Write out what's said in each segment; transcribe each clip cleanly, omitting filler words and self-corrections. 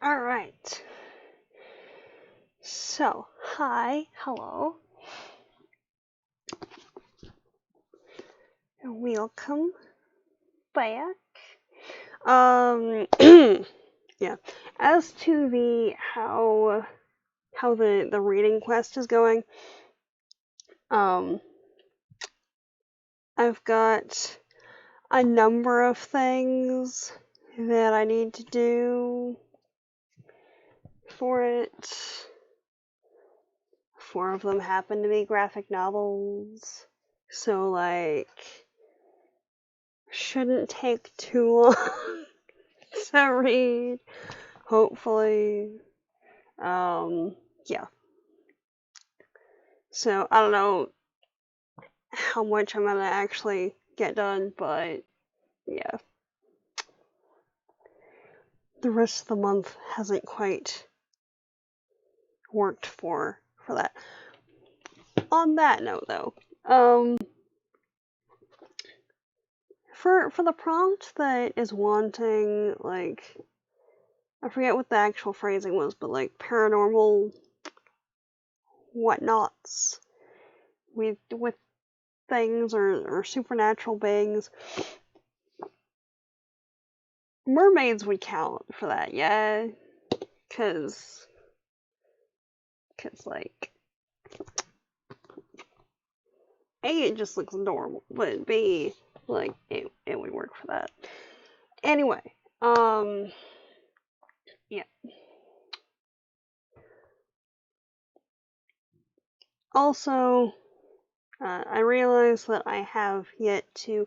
Alright. So, hi, hello. Welcome back. Yeah. As to how the reading quest is going, I've got a number of things that I need to do for it. 4 of them happen to be graphic novels. So, shouldn't take too long to read, hopefully. Yeah. So, I don't know how much I'm gonna actually get done, but yeah. The rest of the month hasn't quite worked for that. On that note, though, for the prompt that is wanting, I forget what the actual phrasing was, but paranormal whatnots with things or supernatural beings. Mermaids would count for that, yeah, cause A, it just looks adorable, but B, it would work for that. Anyway, yeah. Also, I realized that I have yet to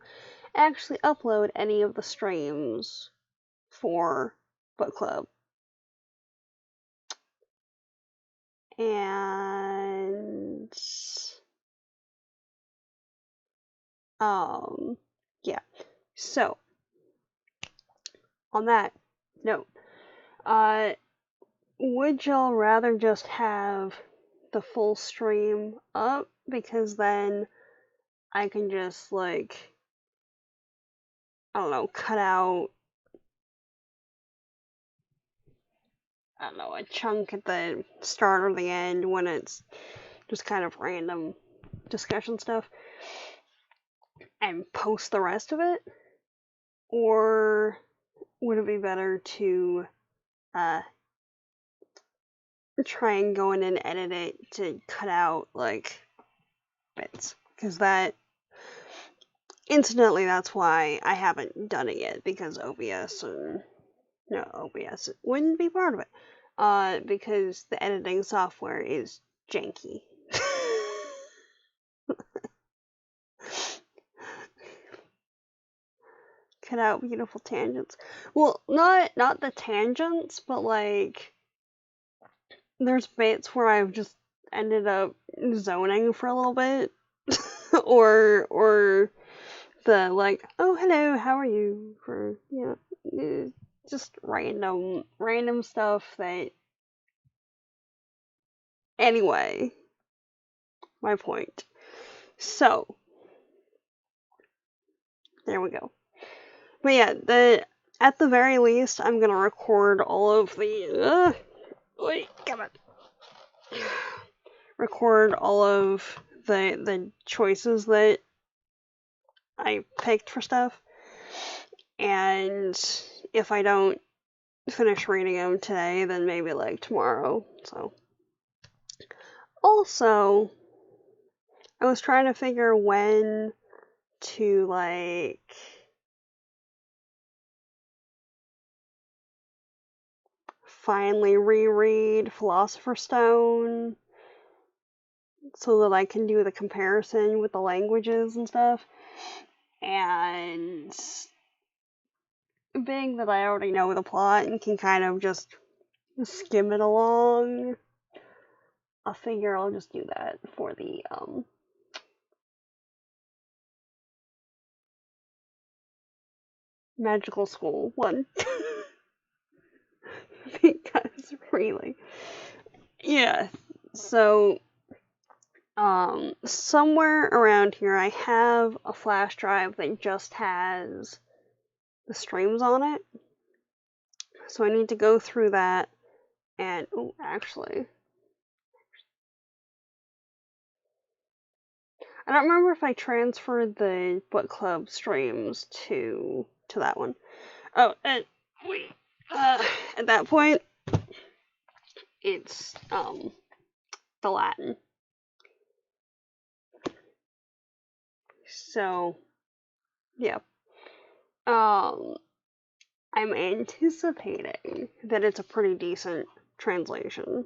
actually upload any of the streams for book club. And yeah. So, on that note, would y'all rather just have the full stream up, because then I can just I don't know, cut out, I don't know, a chunk at the start or the end when it's just kind of random discussion stuff, and post the rest of it? Or would it be better to try and go in and edit it to cut out bits? Because incidentally, that's why I haven't done it yet, because OBS wouldn't be part of it. Because the editing software is janky. Cut out beautiful tangents. Well, not the tangents, but there's bits where I've just ended up zoning for a little bit, or the oh hello, how are you, for just random stuff that. Anyway, my point. So there we go. But yeah, at the very least, I'm gonna record all of the. Wait, come on. Record all of the choices that I picked for stuff, and if I don't finish reading them today, then maybe tomorrow. So, also, I was trying to figure when to finally reread Philosopher's Stone, so that I can do the comparison with the languages and stuff. And being that I already know the plot and can kind of just skim it along, I figure I'll just do that for the magical school one. Because really, yeah. So somewhere around here I have a flash drive that just has the streams on it. So I need to go through that and, oh, actually, I don't remember if I transferred the book club streams to that one. Oh, and wait, at that point, it's, the Latin. So, yeah. I'm anticipating that it's a pretty decent translation.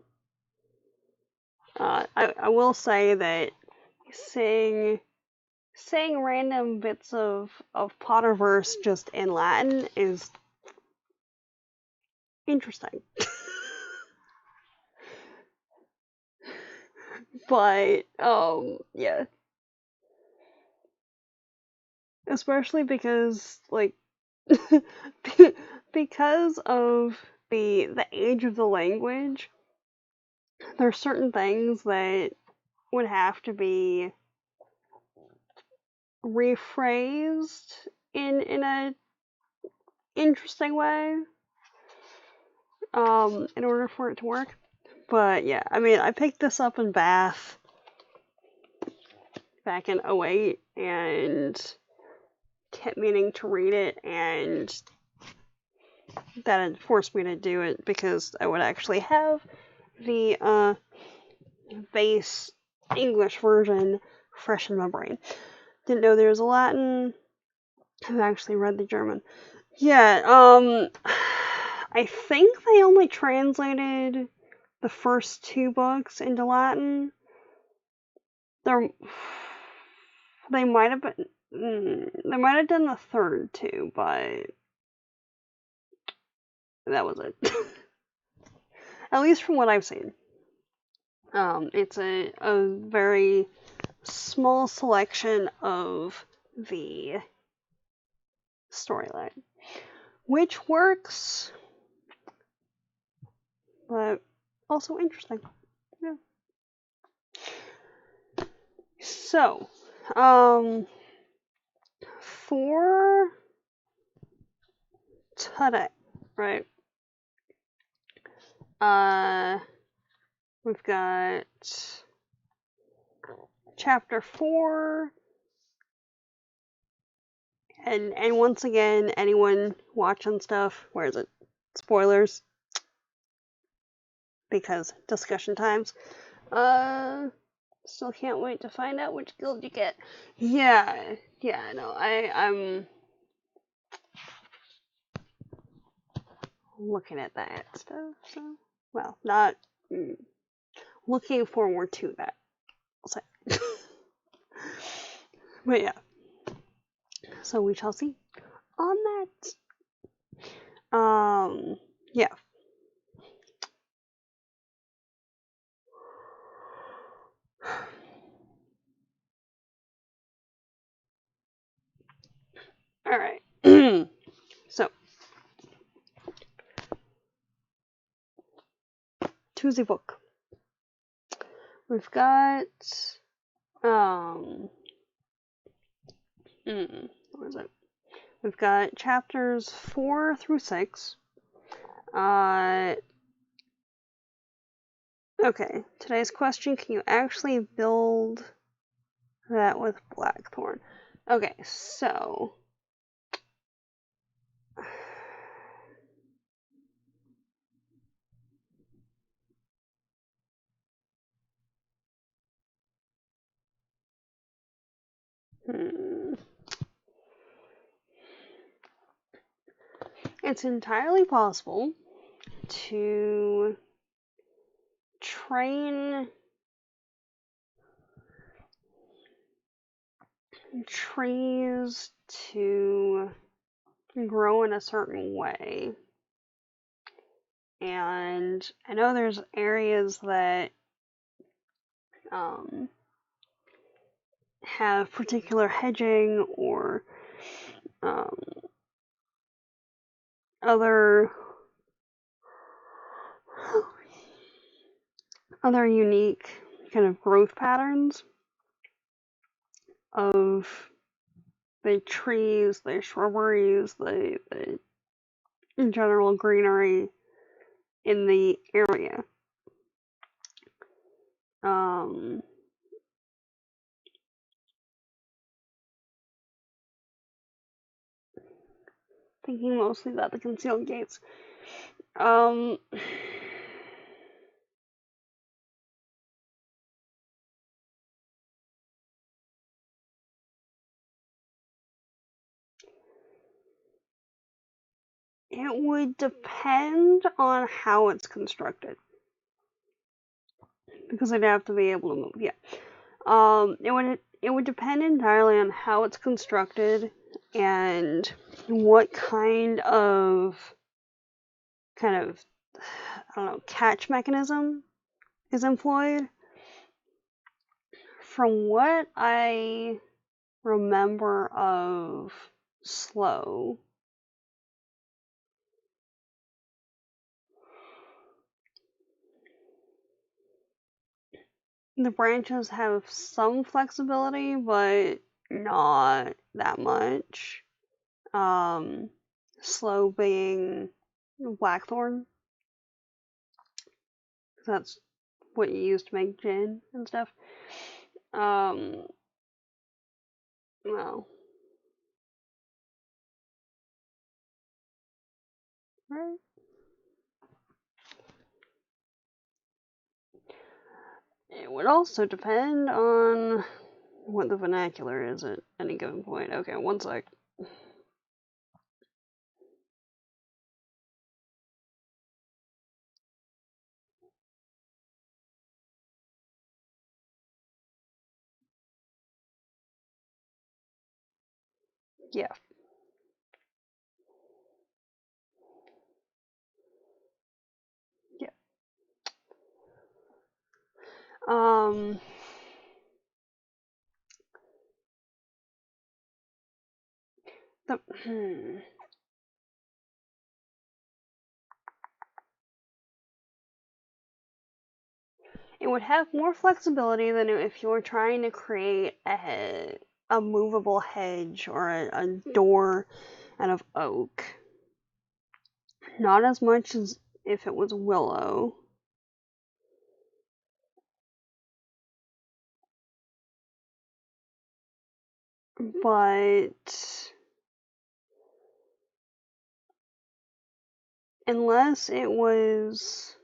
I will say that saying random bits of Potterverse just in Latin is interesting. But, yeah. Especially because, like, because of the age of the language, there's certain things that would have to be rephrased in a interesting way, in order for it to work. But yeah, I mean, I picked this up in Bath back in 08 and kept meaning to read it, and that had forced me to do it because I would actually have the base English version fresh in my brain. Didn't know there was a Latin. I've actually read the German. Yeah, I think they only translated the first 2 books into Latin. They might have been. They might have done the third too, but that was it. At least from what I've seen. It's a very small selection of the storyline, which works, but also interesting. Yeah. So, for today, right? We've got chapter 4, and once again, anyone watching stuff, where is it? Spoilers, because discussion times. Still can't wait to find out which guild you get. Yeah, no, I'm looking at that stuff, so, well, not looking forward to that, I'll say. But yeah, so we shall see on that. Yeah. Alright. So, Tuesday book. We've got, what is it? We've got chapters 4 through 6. Okay, today's question, can you actually build that with Blackthorn? Okay, so... It's entirely possible to train trees to grow in a certain way. And I know there's areas that have particular hedging or other unique kind of growth patterns of the trees, the shrubberies, the in general greenery in the area. Thinking mostly about the concealed gates. It would depend on how it's constructed. Because I'd have to be able to move, yeah. It would depend entirely on how it's constructed and what kind of I don't know, catch mechanism is employed. From what I remember of Slow, the branches have some flexibility, but not that much. Slow being blackthorn. That's what you use to make gin and stuff. Well. Right. It would also depend on what the vernacular is at any given point. Okay, one sec. Yeah. Yeah. The, It would have more flexibility than if you were trying to create a movable hedge or a door out of oak. Not as much as if it was willow. But unless it was...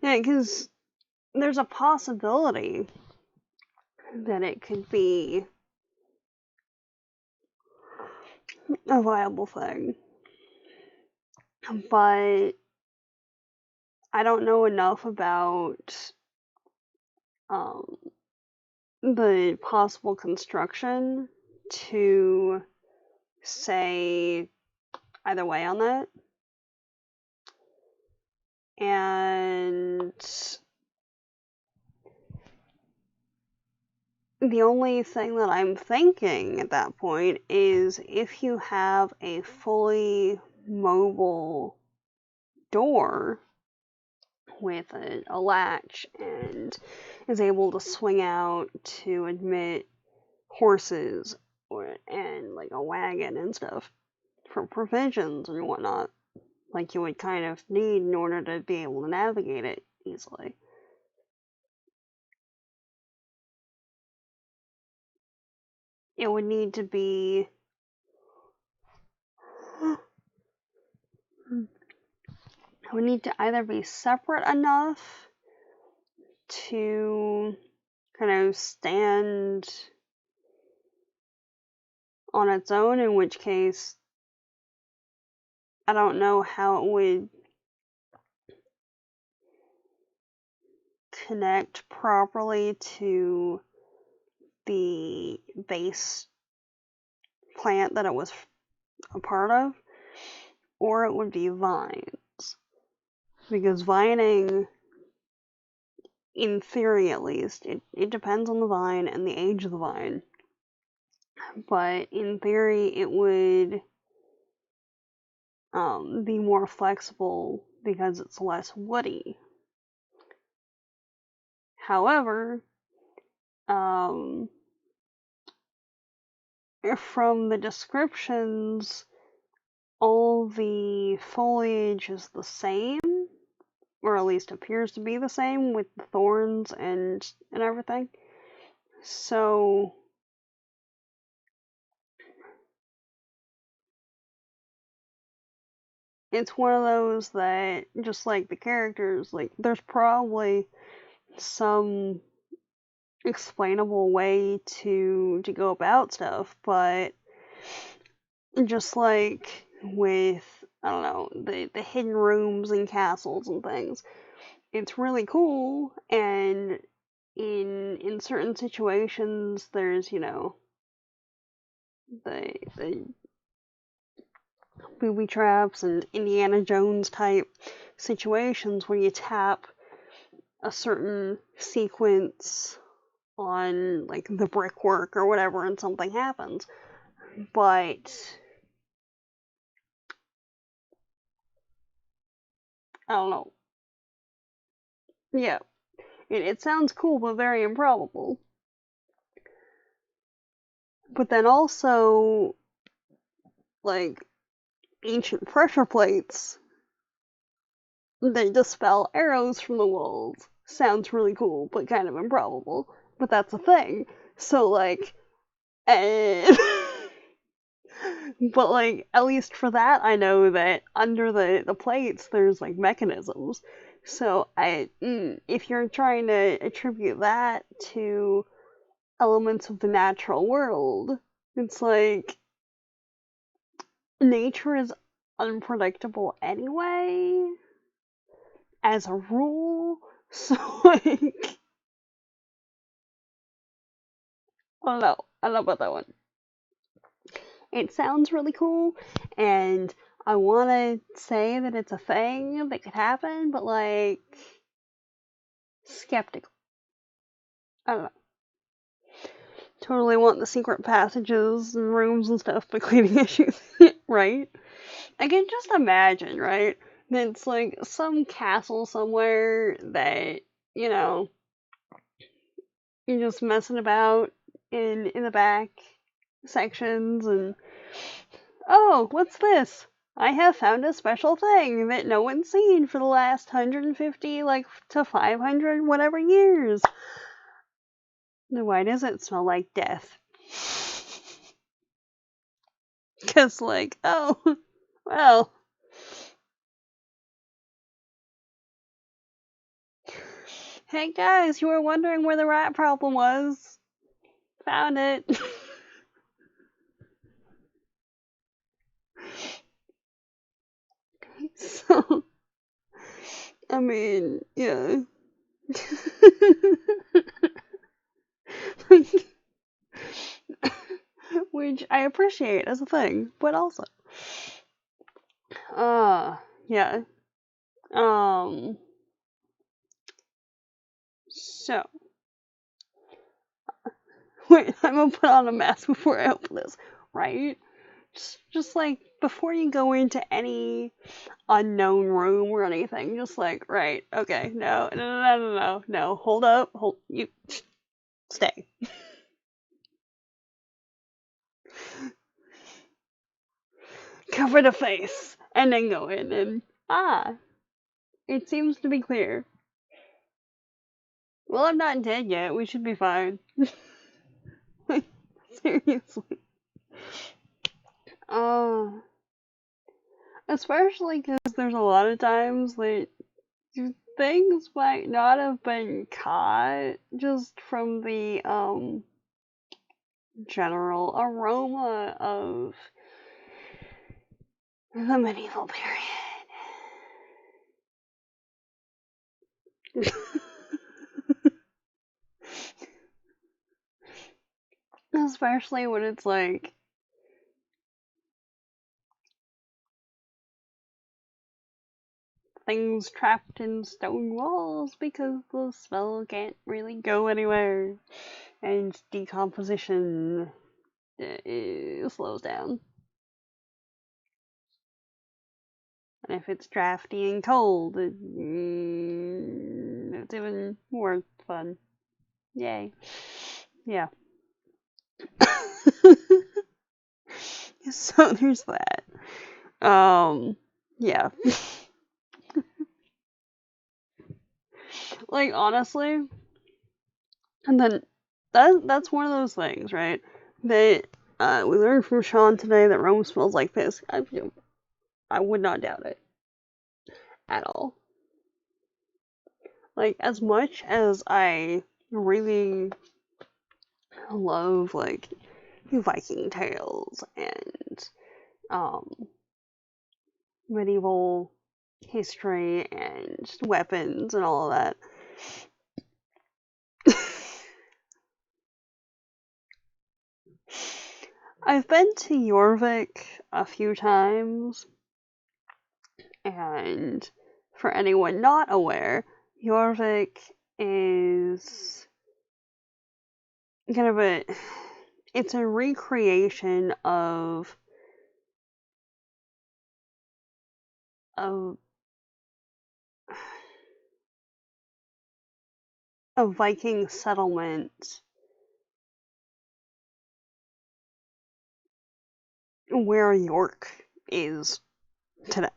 Yeah, because there's a possibility that it could be a viable thing. But I don't know enough about the possible construction to say either way on that. And the only thing that I'm thinking at that point is if you have a fully mobile door with a latch and is able to swing out to admit horses and like a wagon and stuff for provisions and whatnot, like you would kind of need in order to be able to navigate it easily. It would need to be it would need to either be separate enough to kind of stand on its own, in which case I don't know how it would connect properly to the base plant that it was a part of, or it would be vines. Because vining, in theory at least, it depends on the vine and the age of the vine. But in theory, it would be more flexible because it's less woody. However, from the descriptions all the foliage is the same, or at least appears to be the same, with the thorns and everything. So it's one of those that, just like the characters, like, there's probably some explainable way to go about stuff, but just like with, I don't know, the hidden rooms and castles and things, it's really cool, and in certain situations there's, the booby traps and Indiana Jones type situations where you tap a certain sequence on, like, the brickwork or whatever, and something happens. But I don't know. Yeah, it sounds cool, but very improbable. But then also, like, ancient pressure plates, they dispel arrows from the walls. Sounds really cool, but kind of improbable. But that's a thing. So, like, eh. But, like, at least for that, I know that under the plates, there's, like, mechanisms. So, if you're trying to attribute that to elements of the natural world, it's like, nature is unpredictable anyway, as a rule. So, like, I don't know. I don't know about that one. It sounds really cool, and I want to say that it's a thing that could happen, but, like, skeptical. I don't know. Totally want the secret passages and rooms and stuff, but cleaning issues, right? I can just imagine, right? That it's like some castle somewhere that, you know, you're just messing about in the back sections, and, oh, what's this? I have found a special thing that no one's seen for the last 150, like, to 500 whatever years. Then why does it smell like death? Because, like, oh, well. Hey guys, you were wondering where the rat problem was? Found it. So, I mean, yeah. Which I appreciate as a thing, but also. Yeah. Um, so. Wait, I'm gonna put on a mask before I open this, right? Just like, before you go into any unknown room or anything, just like, right, okay, no, hold up, you, stay. Cover the face, and then go in, and, it seems to be clear. Well, I'm not dead yet, we should be fine. Like, seriously. Especially because there's a lot of times that things might not have been caught just from the, general aroma of the medieval period. Especially when it's like, things trapped in stone walls because the smell can't really go anywhere, and decomposition slows down. And if it's drafty and cold, it's even more fun. Yay. Yeah. So there's that. Yeah. Like, honestly, and then that's one of those things, right? That we learned from Sean today that Rome smells like this. I would not doubt it at all. Like, as much as I really love like Viking tales and medieval history and weapons and all of that. I've been to Jorvik a few times, and for anyone not aware, Jorvik is kind of it's a recreation of a Viking settlement where York is today.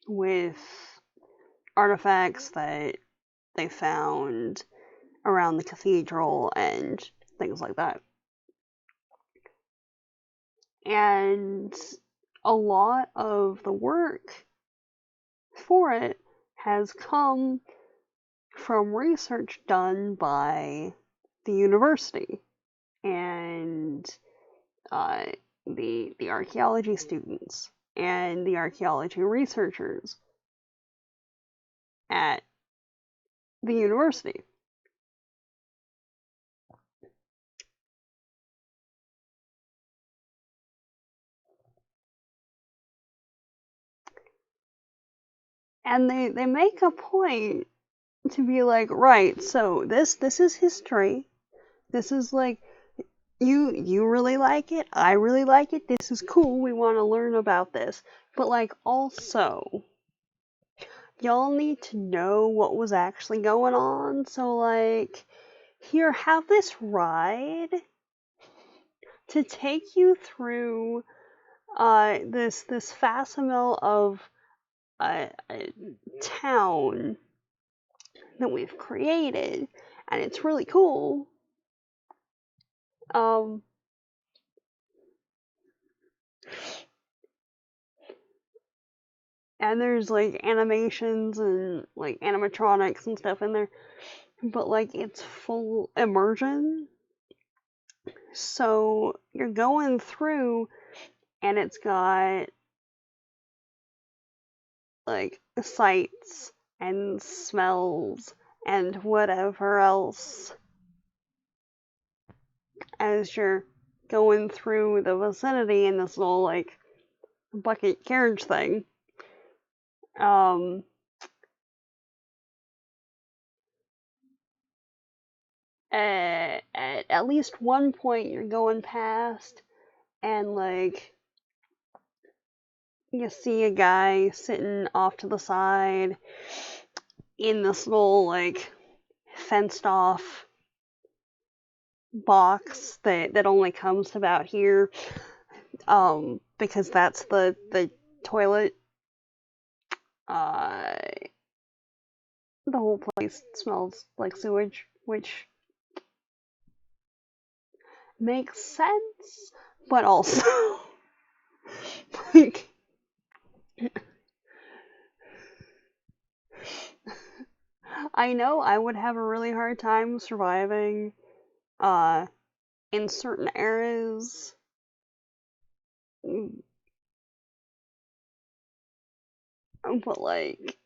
With artifacts that they found around the cathedral and things like that. And a lot of the work for it has come from research done by the university and uh, the archaeology students and the archaeology researchers at the university. And they make a point to be like, right, so this is history. This is like, you really like it, I really like it, this is cool, we want to learn about this. But like, also, y'all need to know what was actually going on, so like, here, have this ride to take you through this facsimile of a town that we've created, and it's really cool. And there's like animations and like animatronics and stuff in there, but like it's full immersion. So you're going through, and it's got like sights and smells and whatever else as you're going through the vicinity in this little like bucket carriage thing. At least one point you're going past, and like you see a guy sitting off to the side in this little like fenced off box that only comes to about here, because that's the toilet. uh the whole place smells like sewage, which makes sense, but also like I know I would have a really hard time surviving in certain areas, but like,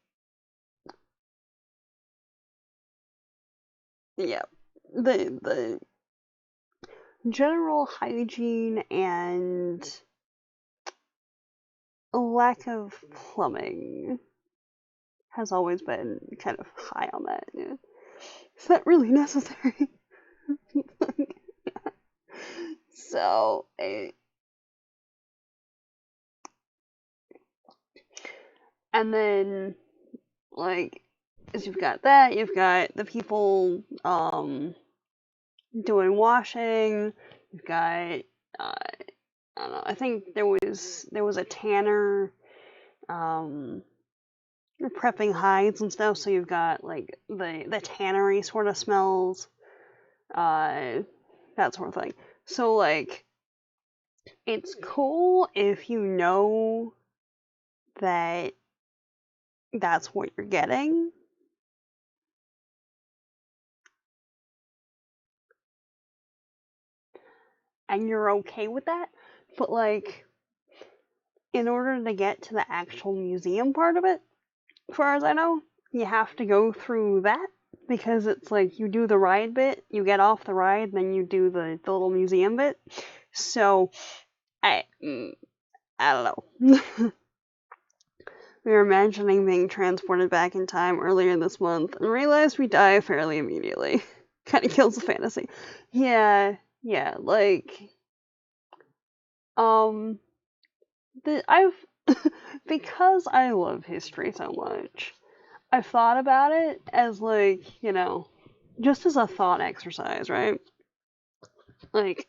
yeah, the general hygiene and lack of plumbing has always been kind of high on that. Yeah. Is that really necessary? So, and then, like, as you've got that, you've got the people doing washing, you've got I don't know. I think there was a tanner, um, prepping hides and stuff. So you've got like the tannery sort of smells, uh, that sort of thing. So like, it's cool if you know that that's what you're getting. And you're okay with that. But like, in order to get to the actual museum part of it, as far as I know, you have to go through that because it's like you do the ride bit, you get off the ride, then you do the little museum bit. So I don't know. We were imagining being transported back in time earlier this month and realized we die fairly immediately. Kind of kills the fantasy. Yeah, yeah, like um I've because I love history so much, I've thought about it as like, just as a thought exercise, right? Like,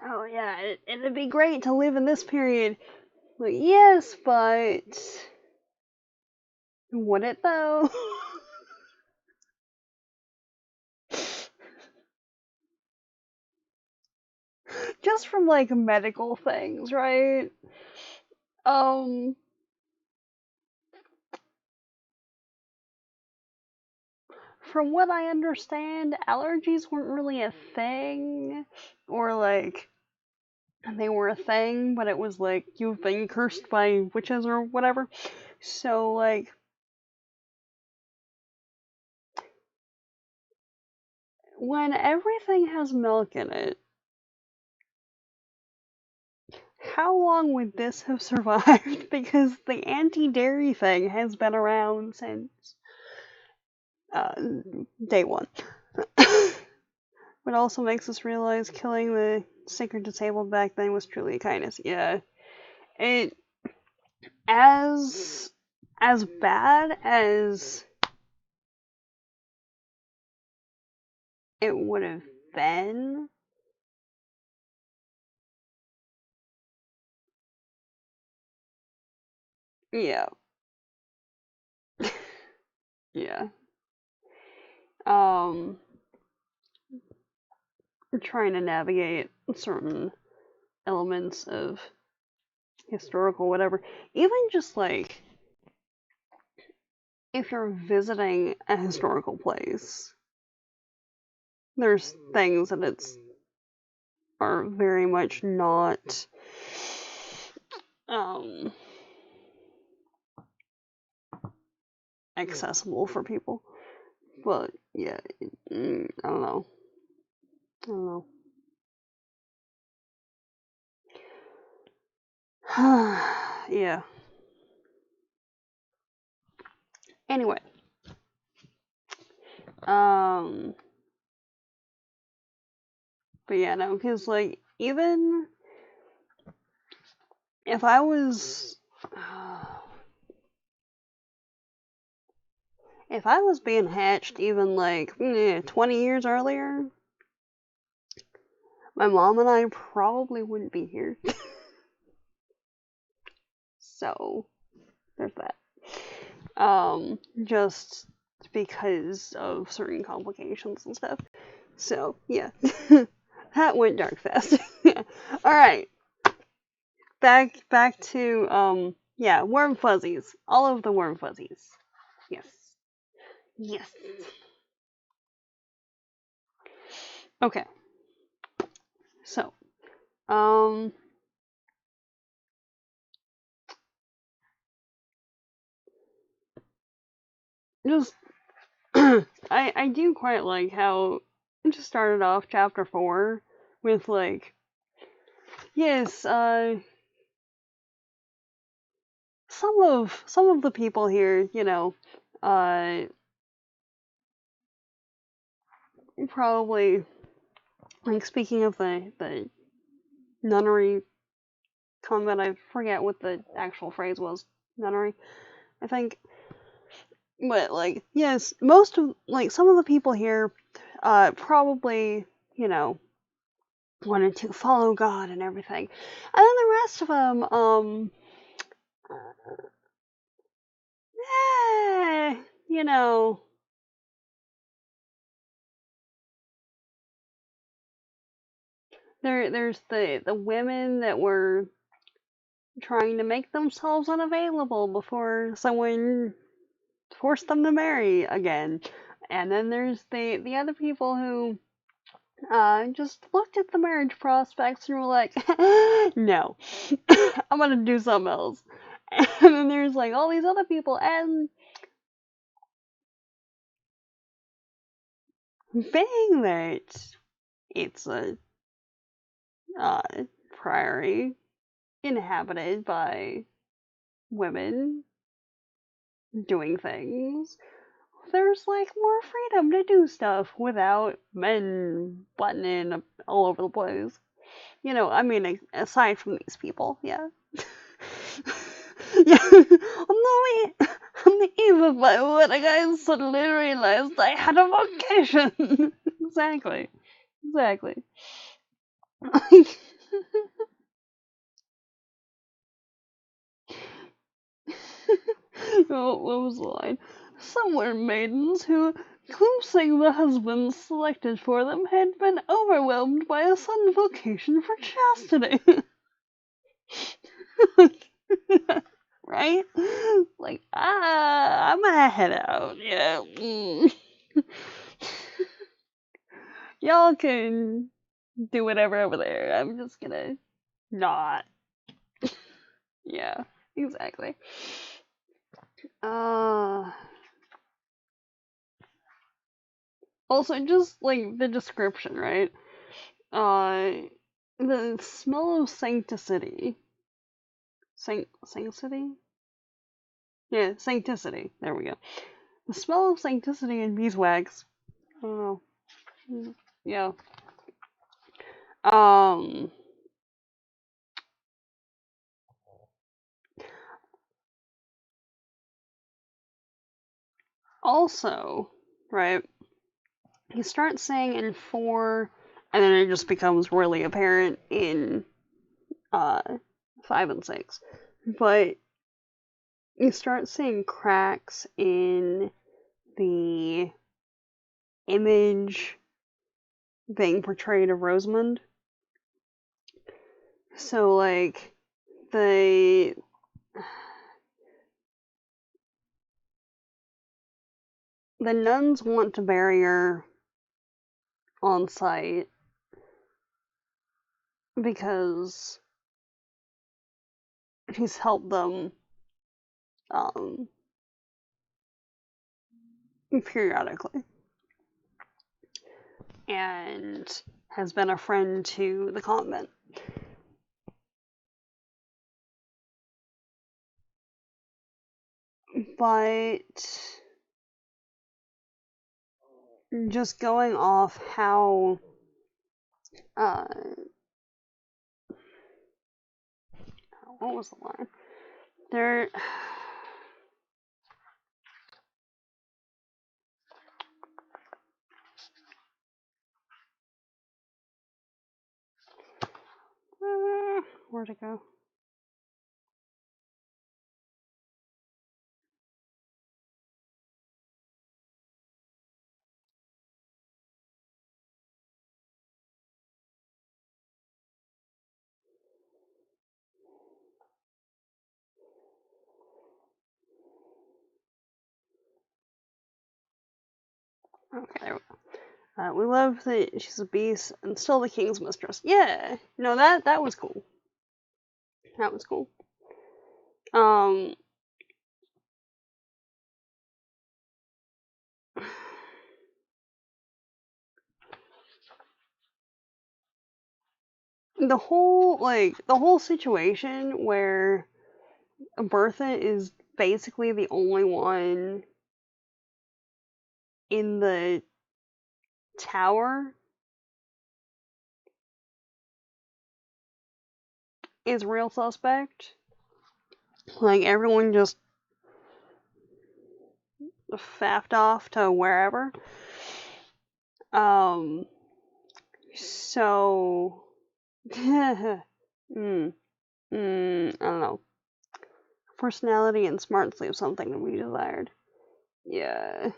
oh yeah, it'd be great to live in this period. Like, yes, but would it though? Just from like medical things, right? Um, from what I understand, allergies weren't really a thing, or like they were a thing, but it was like you've been cursed by witches or whatever. So like, when everything has milk in it, how long would this have survived? Because the anti-dairy thing has been around since uh, day one. What also makes us realize killing the sacred disabled back then was truly a kindness. Yeah, it as bad as it would have been. Yeah, yeah. Um, trying to navigate certain elements of historical whatever. Even just like if you're visiting a historical place, there's things that it's are very much not um accessible for people. But yeah, I don't know. I don't know. Yeah. Anyway, um, but yeah, no, because like even if I was, if I was being hatched even like 20 years earlier, my mom and I probably wouldn't be here. So there's that. Just because of certain complications and stuff. So yeah, that went dark fast. All right, back to yeah, worm fuzzies. All of the worm fuzzies. Yes, yes. Okay, so um, just I do quite like how it just started off chapter 4 with like, yes, some of the people here, uh probably, like, speaking of the nunnery convent, I forget what the actual phrase was. Nunnery, I think. But like, yes, most of, like, some of the people here probably, wanted to follow God and everything. And then the rest of them, you know, there's the women that were trying to make themselves unavailable before someone forced them to marry again. And then there's the other people who just looked at the marriage prospects and were like, no, I'm gonna do something else. And then there's like all these other people, and being that it's a uh, priory inhabited by women doing things, there's like more freedom to do stuff without men butting in all over the place. You know, I mean, aside from these people, yeah. Yeah, on the eve of my wedding, I suddenly realized I had a vocation. Exactly. Exactly. Oh, what was the line? Some were maidens who, glimpsing the husbands selected for them, had been overwhelmed by a sudden vocation for chastity. Right? Like, I'm gonna head out. Yeah. Y'all can do whatever over there. I'm just gonna not. Yeah, exactly. Uh, Also, just like the description, right? Uh, the smell of sancticity. Sancticity? Yeah, sancticity. There we go. The smell of sancticity and beeswax. I don't know. Yeah. Um. Also, right? He starts saying in 4, and then it just becomes really apparent in uh 5 and 6. But you start seeing cracks in the image being portrayed of Rosamund. So like the nuns want to bury her on site because she's helped them um periodically and has been a friend to the convent. But just going off how uh what was the line? There where'd it go? Okay. We love that she's a beast and still the king's mistress. Yeah, no, that was cool. That was cool. Um, the whole situation where Bertha is basically the only one in the tower is real suspect. Like everyone just faffed off to wherever. Um, so I don't know. Personality and smarts leave something to be desired. Yeah.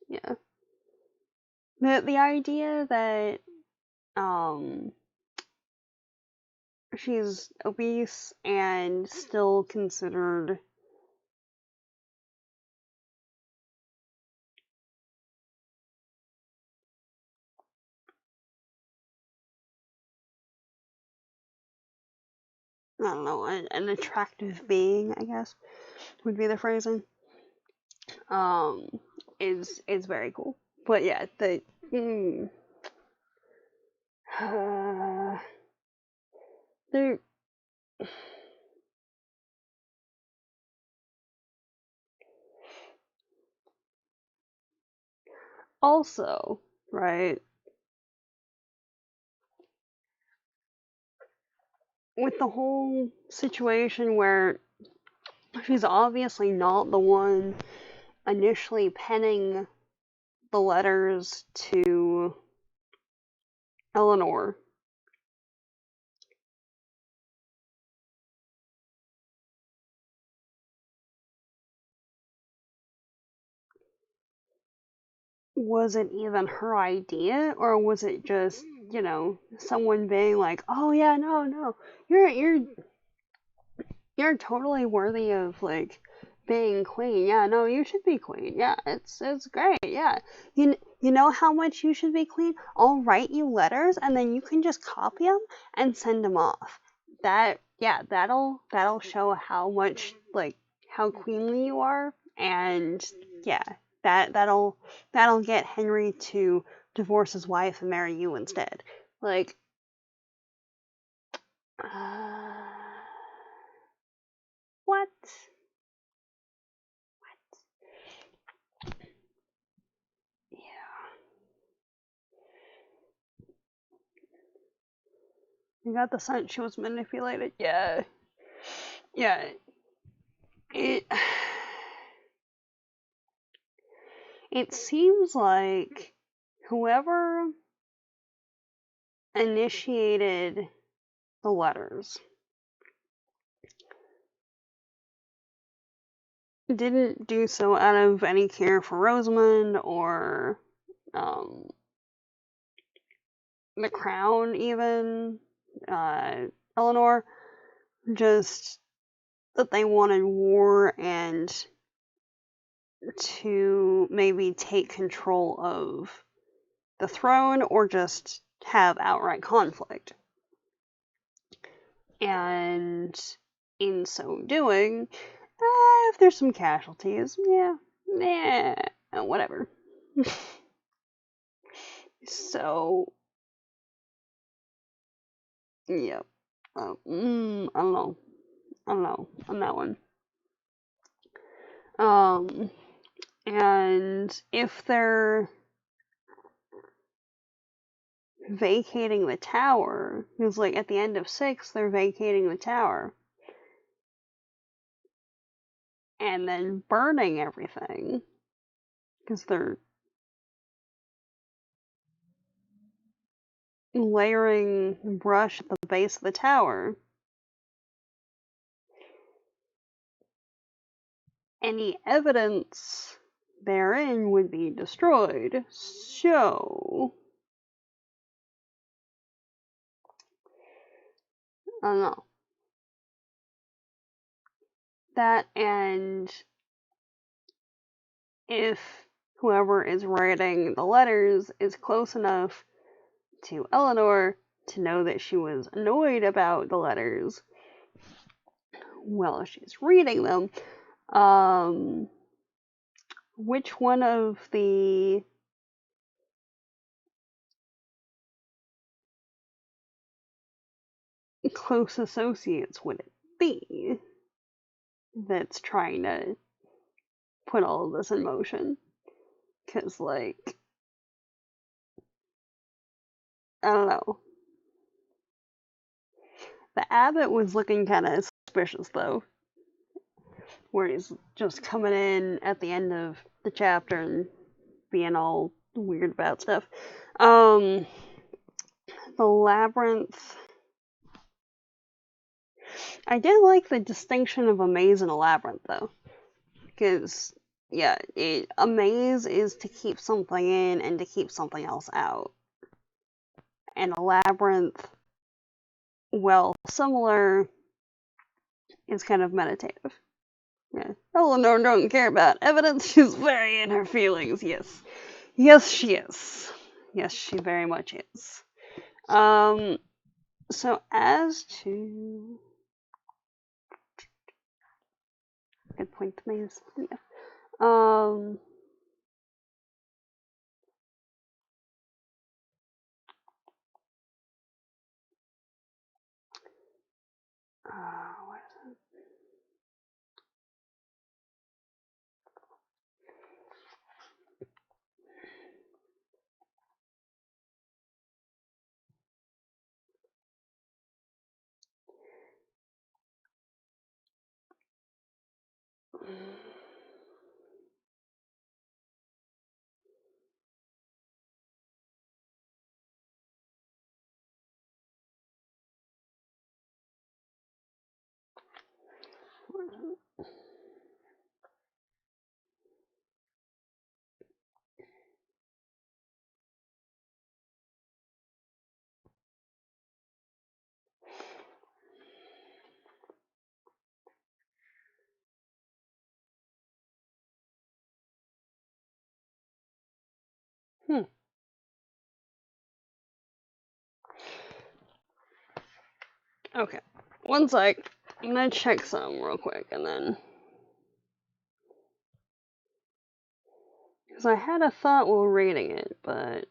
Yeah. The idea that um she's obese and still considered I don't know, an attractive being, I guess, would be the phrasing. Um is very cool. But yeah, the there also, right, with the whole situation where she's obviously not the one initially penning the letters to Eleanor. Was it even her idea, or was it just, someone being like, "Oh yeah, no, no, you're totally worthy of like being queen. Yeah, no, you should be queen. Yeah, it's great. Yeah, you know how much you should be queen. I'll write you letters, and then you can just copy them and send them off. That'll show how much like how queenly you are, and yeah, that'll get Henry to divorce his wife and marry you instead. Like, uh, what? Yeah. You got the sense she was manipulated. Yeah. Yeah. It it seems like whoever initiated the letters didn't do so out of any care for Rosamund or um, the crown, even Eleanor. Just that they wanted war and to maybe take control of the throne or just have outright conflict. And in so doing, if there's some casualties, yeah, whatever. So, yeah, I don't know. I don't know on that one. Um, and if they're vacating the tower, because like at the end of 6, they're vacating the tower and then burning everything because they're layering brush at the base of the tower. Any evidence therein would be destroyed. So, I don't know. That, and if whoever is writing the letters is close enough to Eleanor to know that she was annoyed about the letters while she's reading them, which one of the close associates would it be that's trying to put all of this in motion? Because, like, I don't know. The abbot was looking kind of suspicious, though, where he's just coming in at the end of the chapter and being all weird about stuff. Um, the labyrinth. I did like the distinction of a maze and a labyrinth, though. Because, yeah, a maze is to keep something in and to keep something else out. And a labyrinth, well, similar, is kind of meditative. Yeah. Eleanor don't care about evidence. She's very in her feelings. Yes. Yes, she is. Yes, she very much is. So as to... Good point, the maze. Yeah. What is it? Okay. One sec. I'm gonna check some real quick and then. Because I had a thought while reading it, but.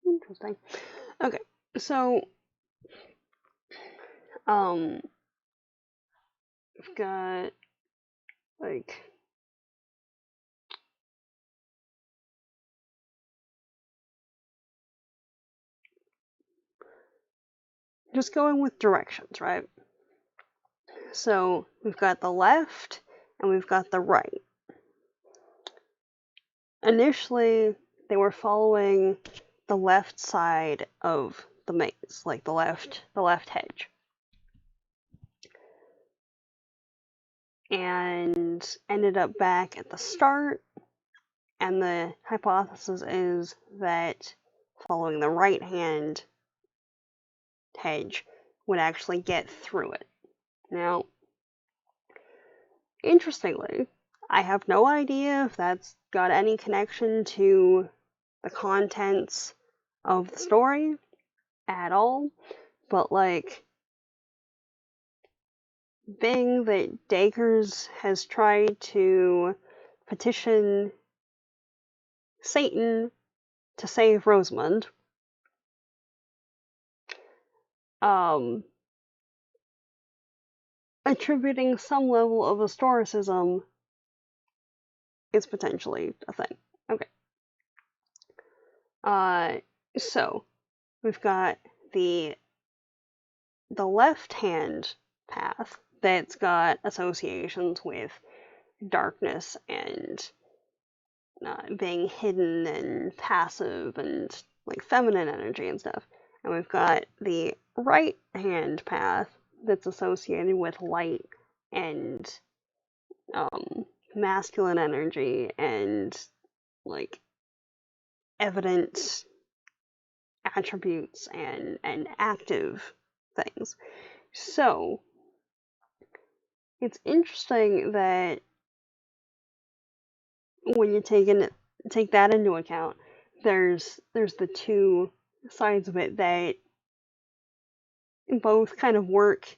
Interesting. Okay, so. We've got. Like. Just going with directions, right? So we've got the left and we've got the right. Initially, they were following the left side of the maze, like the left hedge. And ended up back at the start, and the hypothesis is that following the right hand hedge would actually get through it. Now, interestingly, I have no idea if that's got any connection to the contents of the story at all, but like, being that Dacres has tried to petition Satan to save Rosamund, attributing some level of historicism is potentially a thing. Okay. So we've got the left hand path that's got associations with darkness and being hidden and passive and like feminine energy and stuff. And we've got the right hand path that's associated with light and masculine energy and like evident attributes and active things. So it's interesting that when you take that into account, there's the two sides of it that both kind of work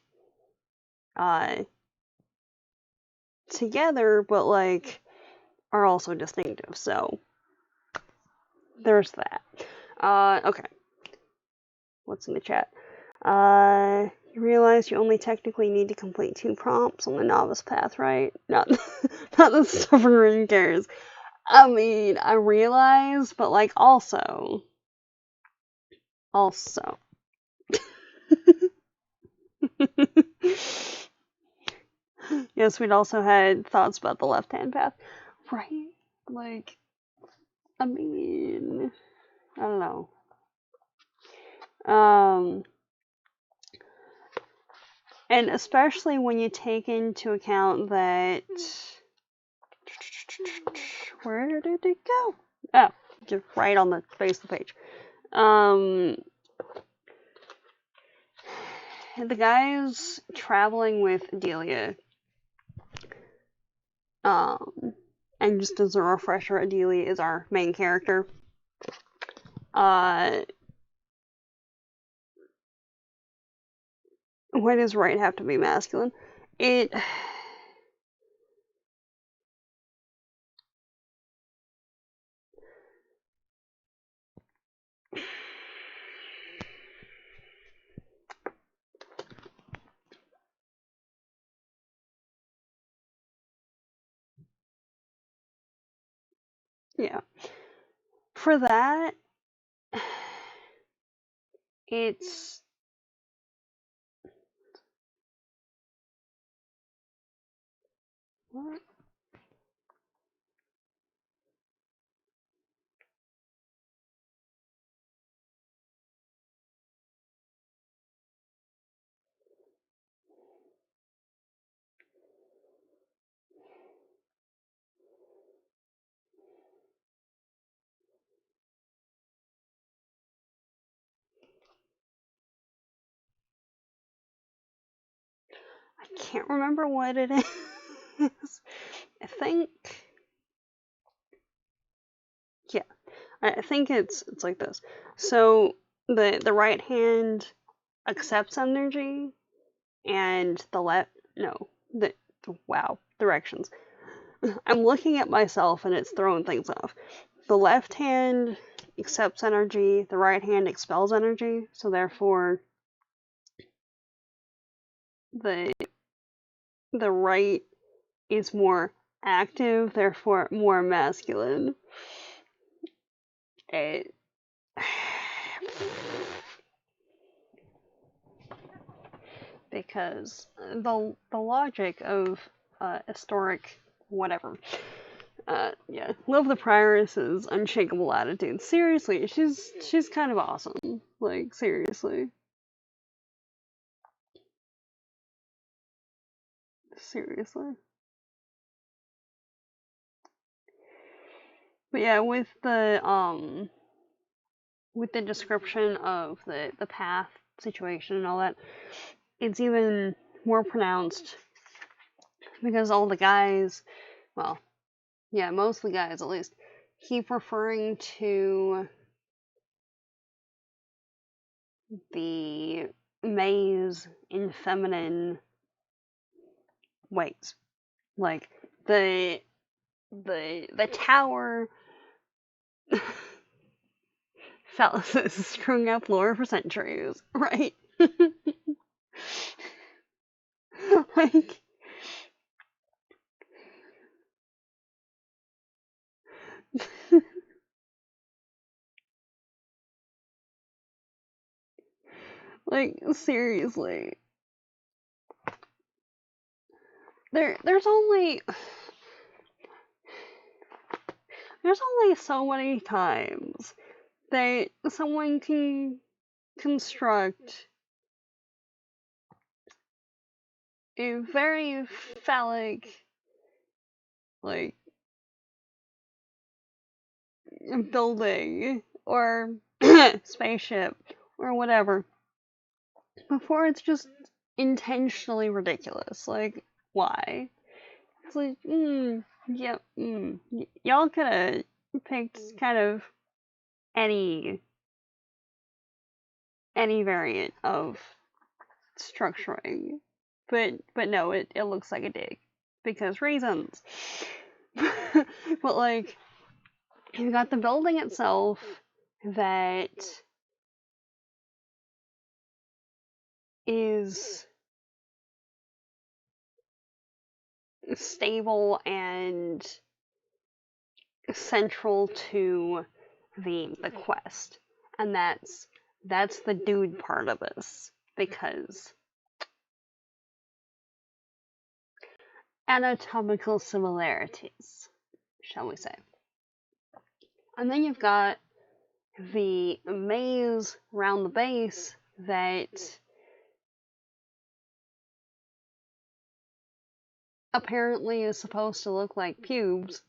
together, but like are also distinctive. So there's that. Okay. What's in the chat? You realize you only technically need to complete 2 prompts on the novice path, right? Not, not that stubborn really cares. I mean, I realize, but like also. Yes, we'd also had thoughts about the left-hand path. Right? Like, I mean, I don't know. And especially when you take into account that... Where did it go? Oh, just right on the face of the page. The guy's traveling with Delia. And just as a refresher, Adelia is our main character. Why does right have to be masculine? It... Yeah. For that, it's... What? I can't remember what it is. I think... Yeah. I think it's like this. So, the right hand accepts energy, and the left... No. Wow. Directions. I'm looking at myself and it's throwing things off. The left hand accepts energy, the right hand expels energy, so therefore the right is more active, therefore more masculine. It... Because the logic of historic whatever. Yeah, love the Prioress's unshakable attitude. Seriously, she's kind of awesome. Like, seriously. Seriously. But yeah, with the description of the path situation and all that, it's even more pronounced because all the guys, well, yeah, most of the guys at least, keep referring to the maze in feminine ways. Like the tower phalluses screwing up lore for centuries, right? Like, like, seriously. There's only so many times that someone can construct a very phallic, like, building or spaceship or whatever before it's just intentionally ridiculous. Like, why? It's like, yeah, y'all could have picked kind of any variant of structuring But no, it looks like a dig. Because reasons. But like, you've got the building itself that is stable and central to the quest. And that's the dude part of this. Because anatomical similarities, shall we say. And then you've got the maze around the base that apparently is supposed to look like pubes.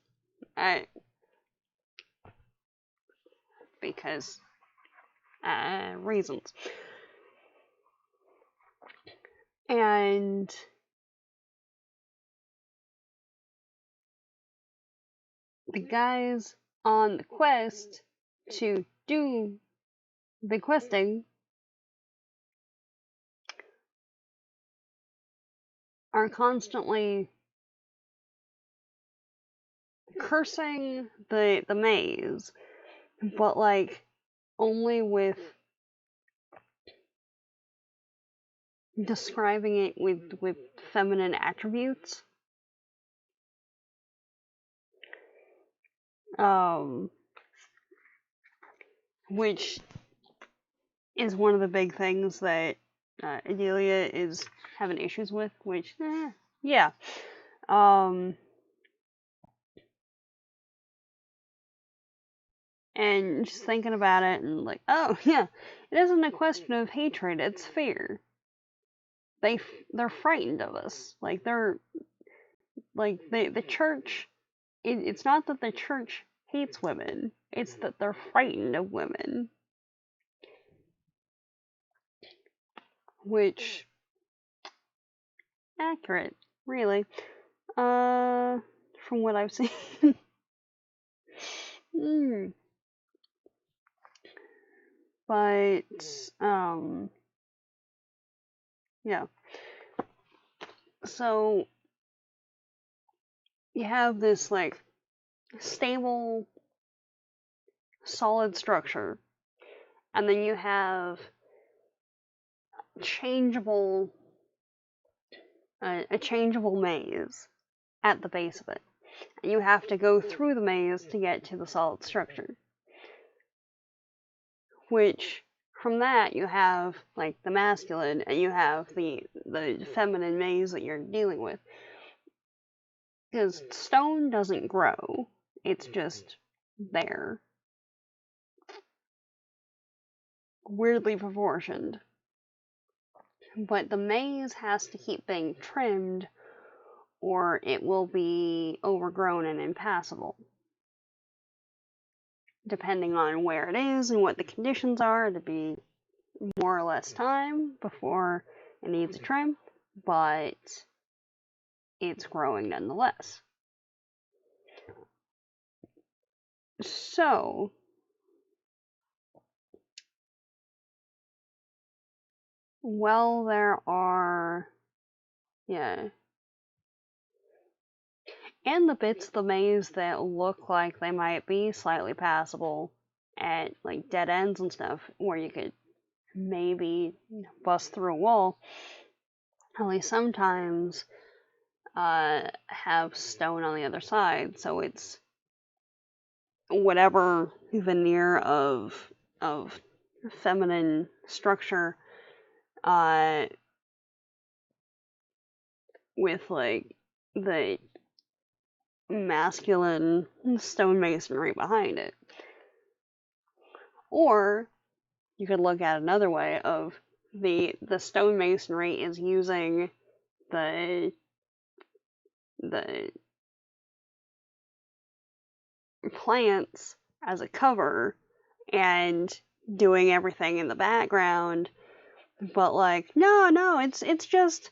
Because reasons. And the guys on the quest to do the questing are constantly cursing the maze, but like only with describing it with feminine attributes. Which is one of the big things that Adelia is having issues with, which, yeah. And just thinking about it and like, oh, yeah, it isn't a question of hatred, it's fear. They're frightened of us. Like, they're, like, the church, it's not that the church hates women, it's that they're frightened of women. Which, accurate, really. From what I've seen. But, yeah. So, you have this, like, stable, solid structure, and then you have a changeable maze at the base of it. And you have to go through the maze to get to the solid structure. Which, from that, you have, like, the masculine, and you have the feminine maze that you're dealing with. Because stone doesn't grow, it's just there. Weirdly proportioned. But the maze has to keep being trimmed, or it will be overgrown and impassable. Depending on where it is and what the conditions are, it'd be more or less time before it needs a trim, but it's growing nonetheless. So, well, there are, yeah, and the bits of the maze that look like they might be slightly passable at, like, dead ends and stuff, where you could maybe bust through a wall, at least sometimes have stone on the other side, so it's whatever veneer of feminine structure with, like, the masculine stonemasonry behind it. Or you could look at another way of the stonemasonry is using the plants as a cover and doing everything in the background, but like, no, it's just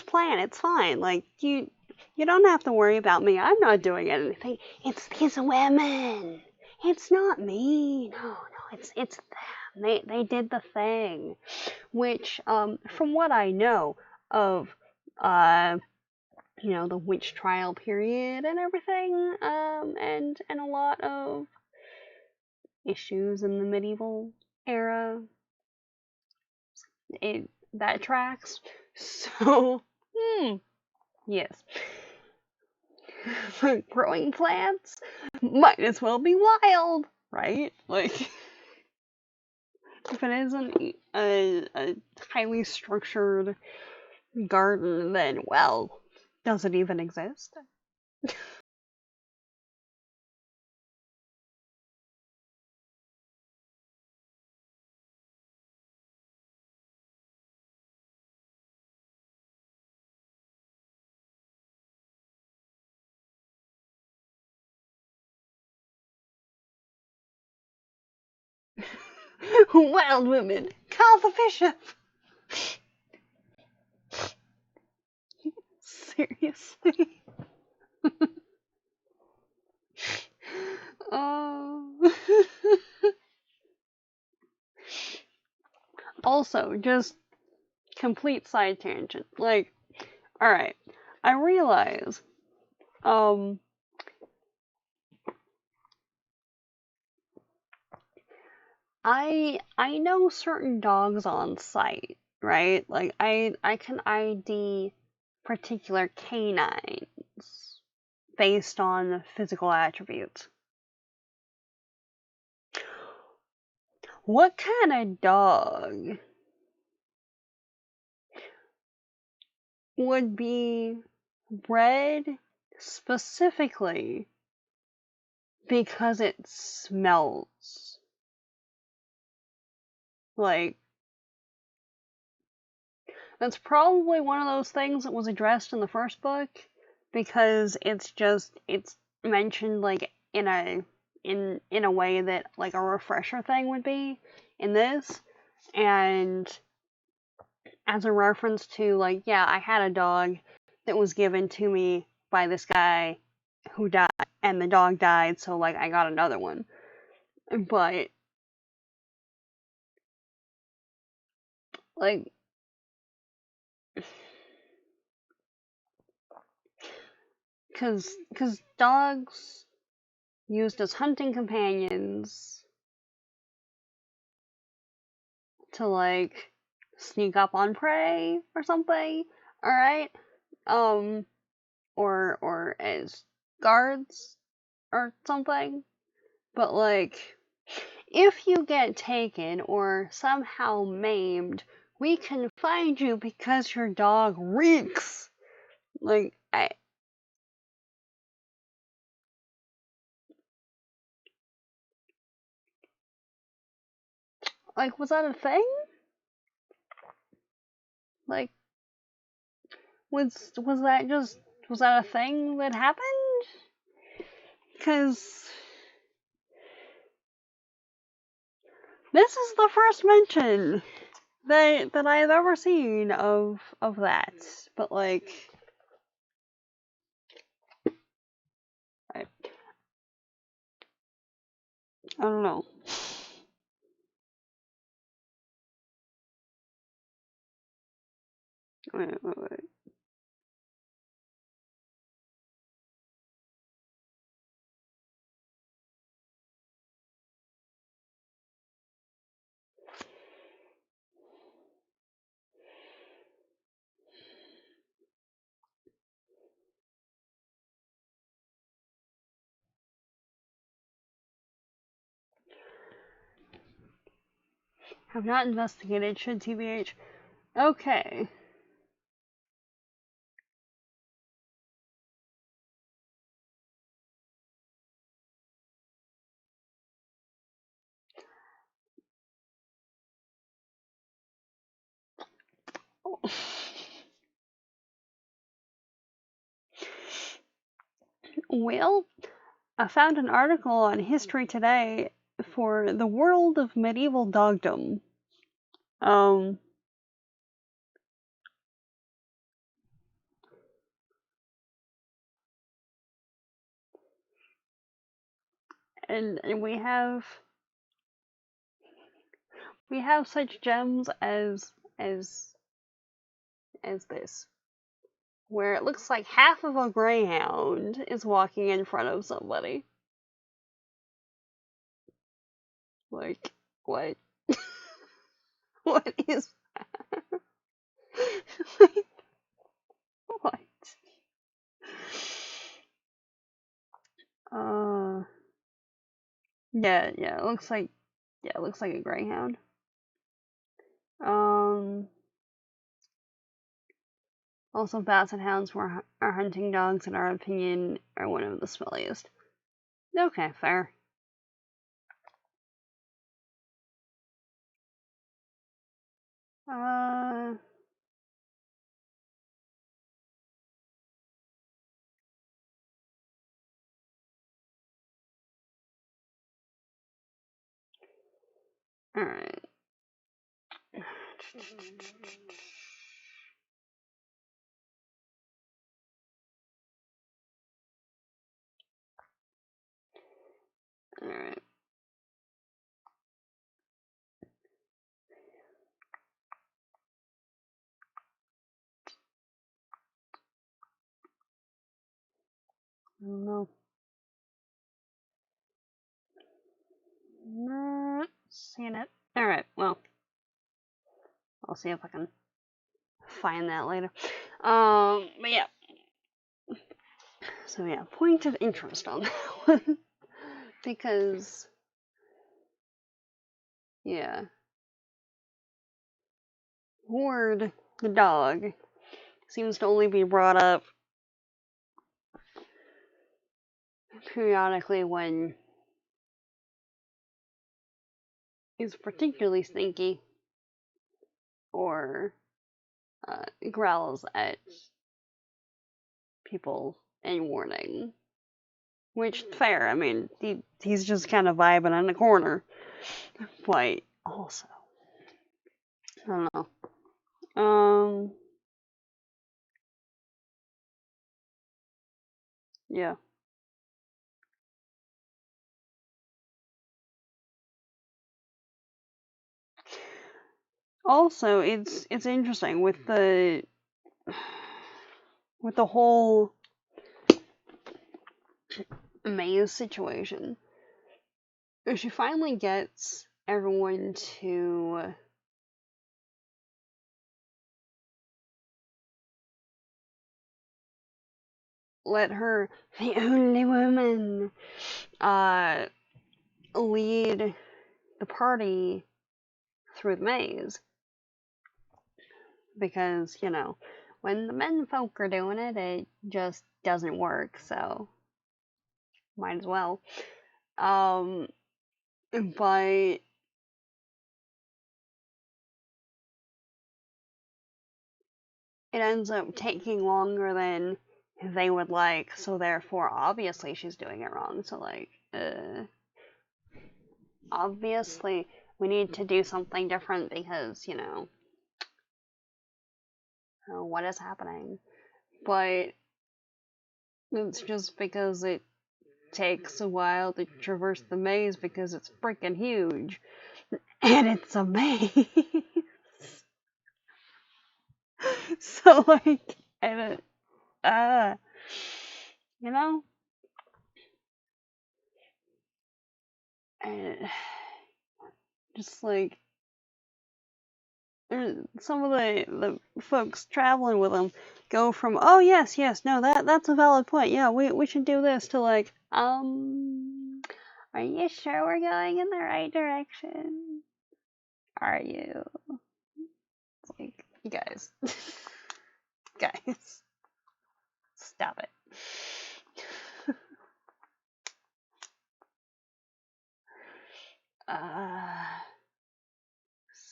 plant, it's fine. Like, you don't have to worry about me. I'm not doing anything. It's these women. It's not me. No, it's them. They did the thing. Which, from what I know of The witch trial period and everything, and a lot of issues in the medieval era. That tracks. So, yes. Growing plants might as well be wild, right? Like, if it isn't a highly structured garden, then, well, does it even exist? Wild women, call the bishop! Seriously? Oh. Also, just complete side tangent. Like, alright, I realize, I know certain dogs on site, right? Like, I can ID particular canines based on physical attributes. What kind of dog would be bred specifically because it smells? Like, that's probably one of those things that was addressed in the first book, because it's mentioned like in a way that like a refresher thing would be in this, and as a reference to like, yeah, I had a dog that was given to me by this guy who died, and the dog died, so like I got another one. But like, cause dogs used as hunting companions to like sneak up on prey or something, all right, um, or as guards or something. But like, if you get taken or somehow maimed, we can find you because your dog reeks. Like, was that a thing? Like, was that a thing that happened? Because this is the first mention that I've ever seen of that. But like, I don't know. Wait. Have not investigated, should TBH. Okay. Well, I found an article on History Today for the world of medieval dogdom. Um, and we have such gems as this. where it looks like half of a greyhound is walking in front of somebody. Like, what? What is that? Like, what? Yeah, it looks like a greyhound. Also basset hounds are hunting dogs in our opinion are one of the smelliest. Okay, fair. Alright. Alright. No. Not seeing it. Alright, well. I'll see if I can find that later. But yeah. So yeah, point of interest on that one. Because, yeah. Ward, the dog, seems to only be brought up periodically when he's particularly stinky or growls at people in warning. Which, fair, I mean, he's just kind of vibing in the corner. But, also, I don't know. Yeah. Also, it's interesting with the whole maze situation. She finally gets everyone to let her, the only woman, lead the party through the maze. Because, when the men folk are doing it, it just doesn't work, so might as well. But it ends up taking longer than they would like, so therefore, obviously, she's doing it wrong. So, obviously, we need to do something different because, what is happening? But it's just because it takes a while to traverse the maze because it's freaking huge. And it's a maze. So, and you know? And just some of the folks traveling with them go from, oh yes, no, that's a valid point, yeah, we should do this, to are you sure we're going in the right direction? Are you? It's like, you guys. Guys. Stop it.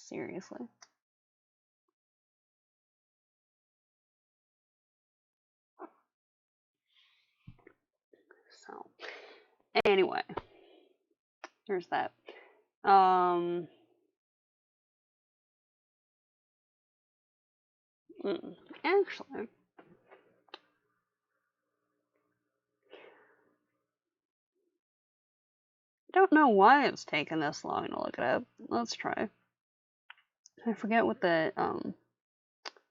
Seriously. So, anyway, there's that. Actually, don't know why it's taken this long to look it up. Let's try. I forget what the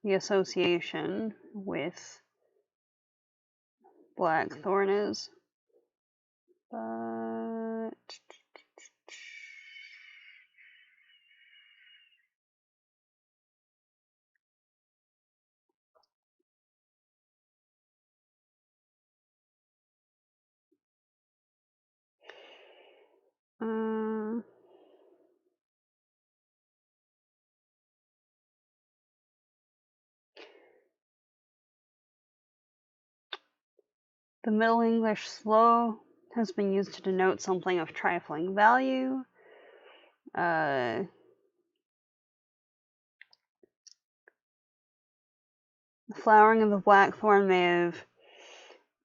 association with blackthorn is. But the Middle English slow has been used to denote something of trifling value. The flowering of the blackthorn may have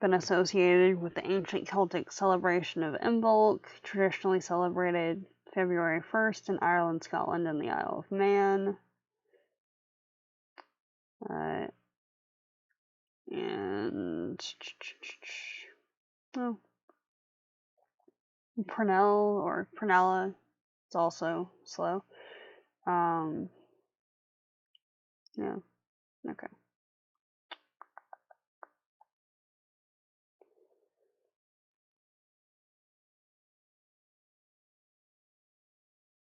been associated with the ancient Celtic celebration of Imbolc, traditionally celebrated February 1st in Ireland, Scotland, and the Isle of Man. And Prunell or Prunella is also slow. Yeah, okay.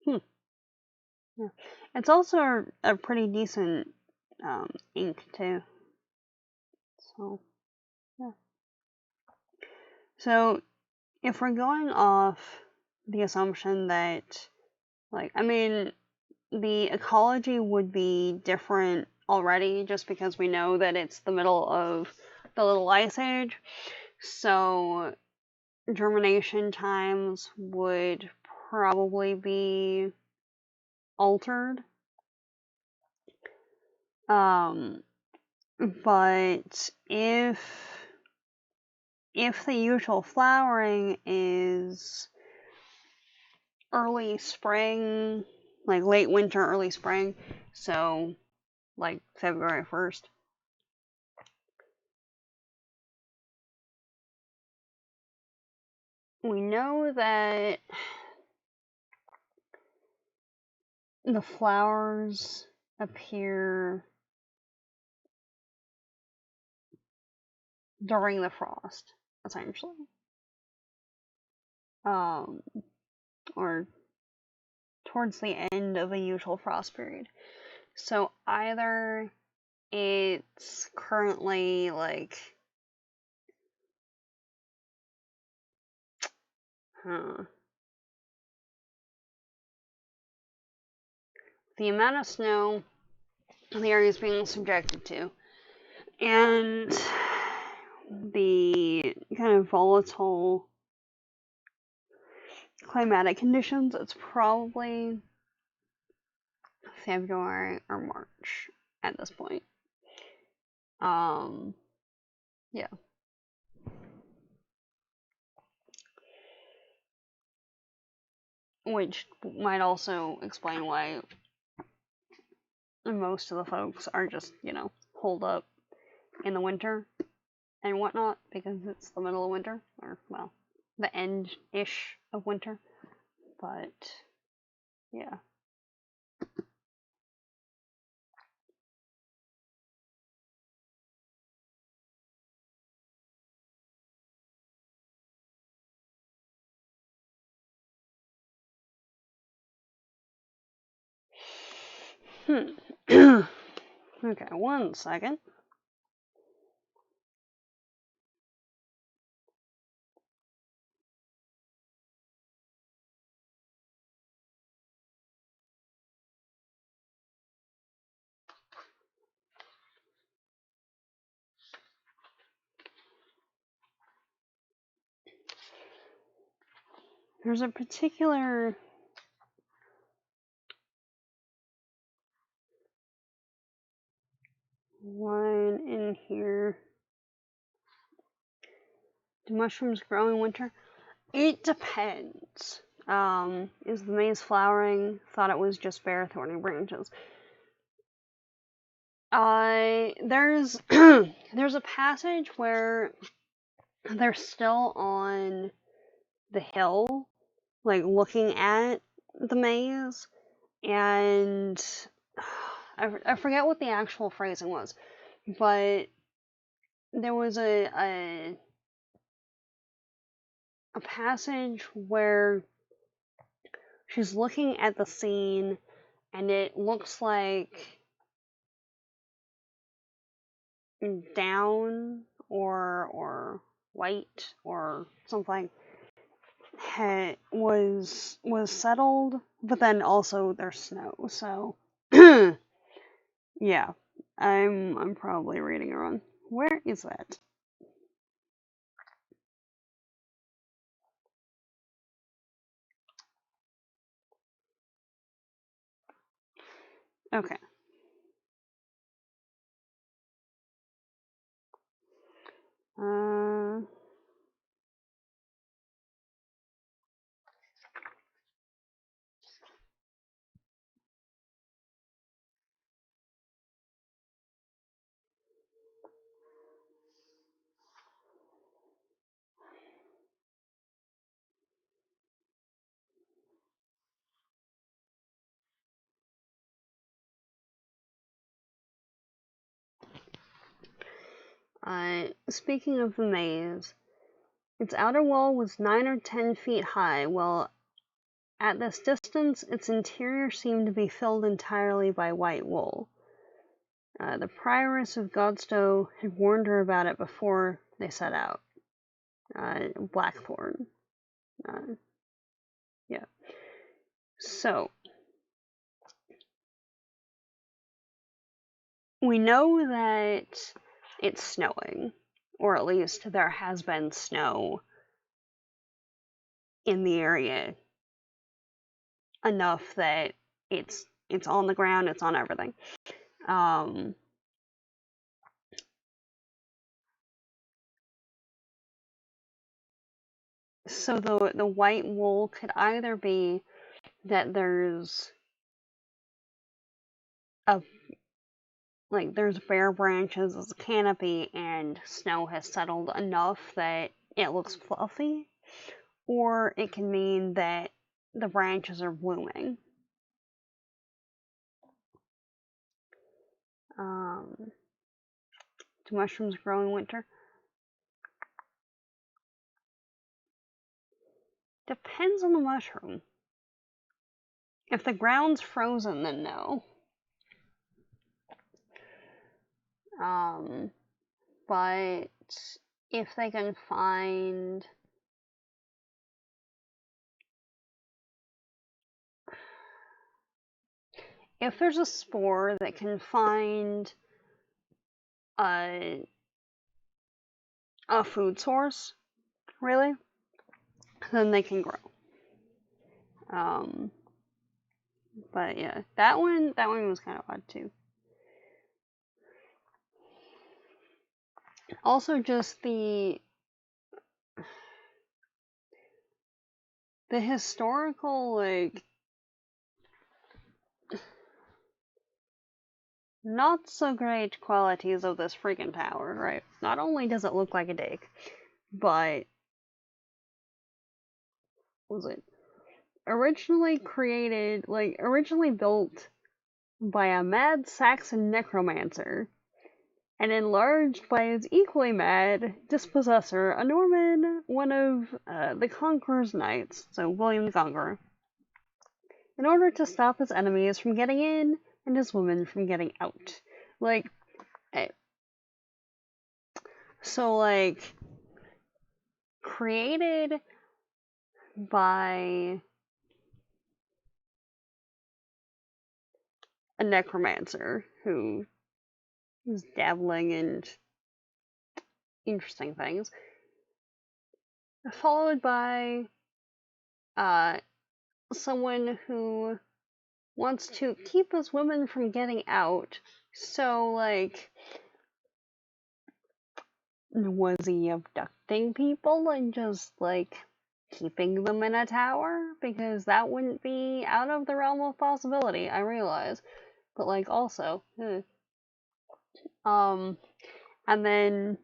Yeah. It's also a pretty decent ink too. So yeah. So if we're going off the assumption that, like, I mean, the ecology would be different already just because we know that it's the middle of the Little Ice Age. So germination times would probably be altered. But if the usual flowering is early spring, like late winter, early spring, so like February 1st, we know that the flowers appear during the frost, essentially. Or towards the end of a usual frost period. So either it's currently like the amount of snow the area is being subjected to, and the kind of volatile climatic conditions, it's probably February or March at this point. Yeah. Which might also explain why most of the folks are just, holed up in the winter and whatnot, because it's the middle of winter, or, well, the end-ish of winter. But, yeah. Okay, one second. There's a particular line in here. Do mushrooms grow in winter? It depends. Is the maize flowering? Thought it was just bare thorny branches. There's there's a passage where they're still on the hill, like looking at the maze, and I forget what the actual phrasing was, but there was a a passage where she's looking at the scene and it looks like down or white or something was settled, but then also there's snow. So yeah, I'm probably reading it wrong. Where is that? Okay. Uh, Speaking of the maze, its outer wall was 9 or 10 feet high, while at this distance its interior seemed to be filled entirely by white wool. The prioress of Godstow had warned her about it before they set out. Blackthorn. Yeah. So, we know that it's snowing, or at least there has been snow in the area enough that it's on the ground, it's on everything. So the white wool could either be that there's a there's bare branches as a canopy and snow has settled enough that it looks fluffy, or it can mean that the branches are blooming. Do mushrooms grow in winter? Depends on the mushroom. If the ground's frozen, then no. But if they can find if there's a spore that can find a food source, really, then they can grow. But yeah, that one was kind of odd too. Also, just the historical not so great qualities of this freaking tower, right? Not only does it look like a dick, but was it originally built by a mad Saxon necromancer and enlarged by his equally mad dispossessor, a Norman, one of the Conqueror's knights, so William the Conqueror, in order to stop his enemies from getting in and his women from getting out. So, created by a necromancer who is dabbling in interesting things, followed by someone who wants to keep his women from getting out. So, was he abducting people and just, keeping them in a tower? Because that wouldn't be out of the realm of possibility, I realize. But, also, and then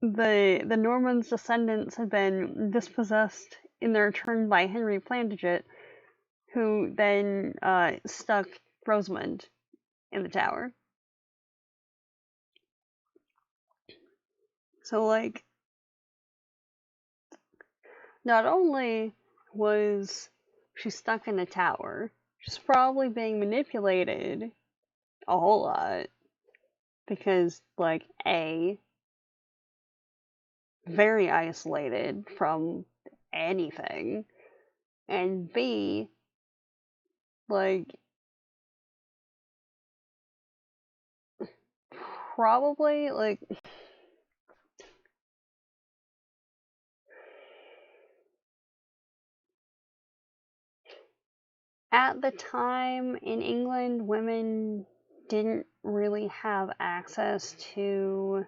the Normans' descendants had been dispossessed in their turn by Henry Plantagenet, who then stuck Rosamund in the tower. So, not only was she stuck in a tower, she's probably being manipulated a whole lot because, like, A, very isolated from anything, and B, like, probably, like, at the time in England, women didn't really have access to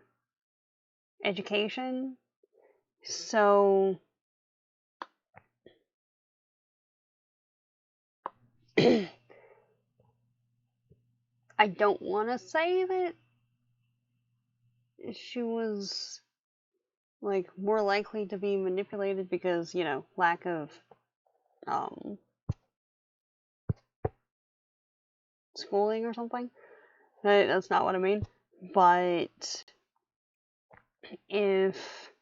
education, so I don't want to say that she was, like, more likely to be manipulated because, you know, lack of um schooling or something. That's not what I mean. But if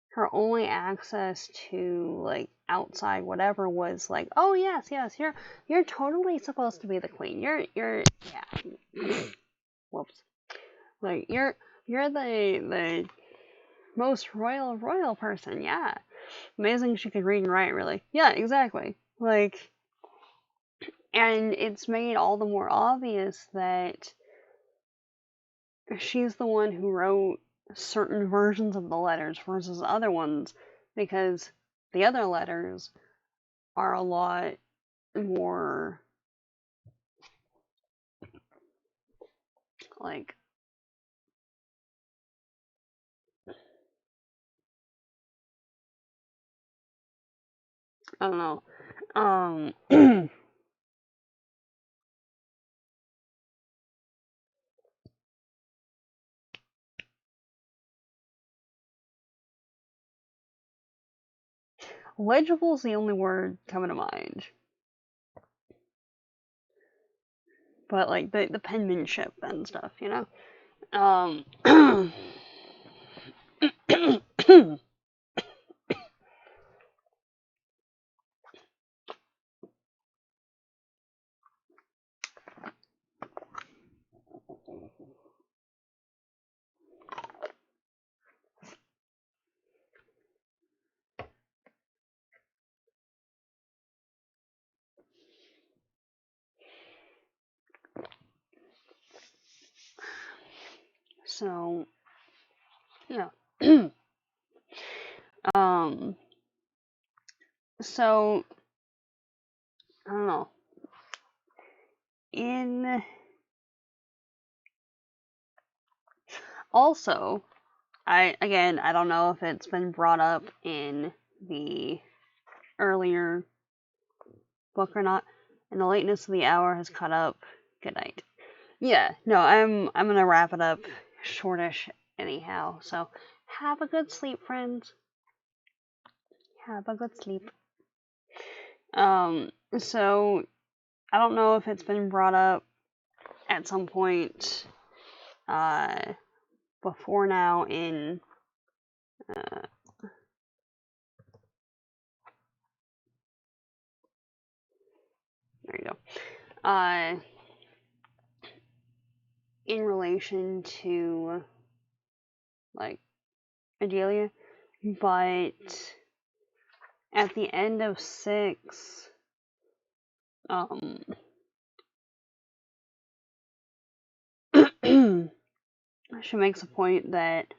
her only access to, like, outside whatever was like, oh yes, yes, you're totally supposed to be the queen. You're yeah. Whoops. Like, you're the most royal person. Yeah. Amazing she could read and write, really. Yeah, exactly. Like, and it's made all the more obvious that she's the one who wrote certain versions of the letters versus other ones, because the other letters are a lot more, like, I don't know, legible is the only word coming to mind, but, like, the penmanship and stuff, you know. So, yeah. um, so, I don't know. In Also, I don't know if it's been brought up in the earlier book or not. And the lateness of the hour has caught up. Good night. Yeah, no, I'm gonna wrap it up shortish anyhow. So have a good sleep, friends. Have a good sleep. So I don't know if it's been brought up at some point before now in there you go. In relation to, like, Adelia, but at the end of 6, she makes a point that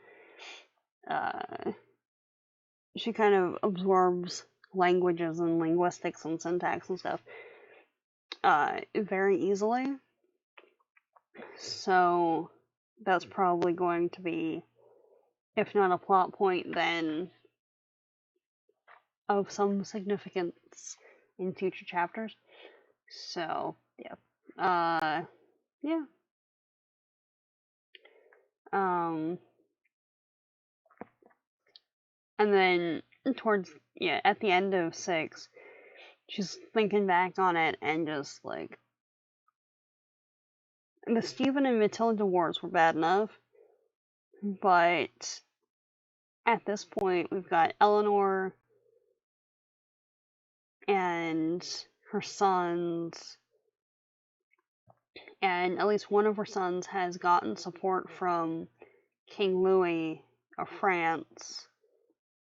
she kind of absorbs languages and linguistics and syntax and stuff very easily. So that's probably going to be, if not a plot point, then of some significance in future chapters. So yeah. Yeah. And then towards, yeah, at the end of 6, she's thinking back on it and just like, the Stephen and Matilda wars were bad enough, but at this point we've got Eleanor and her sons, and at least one of her sons has gotten support from King Louis of France,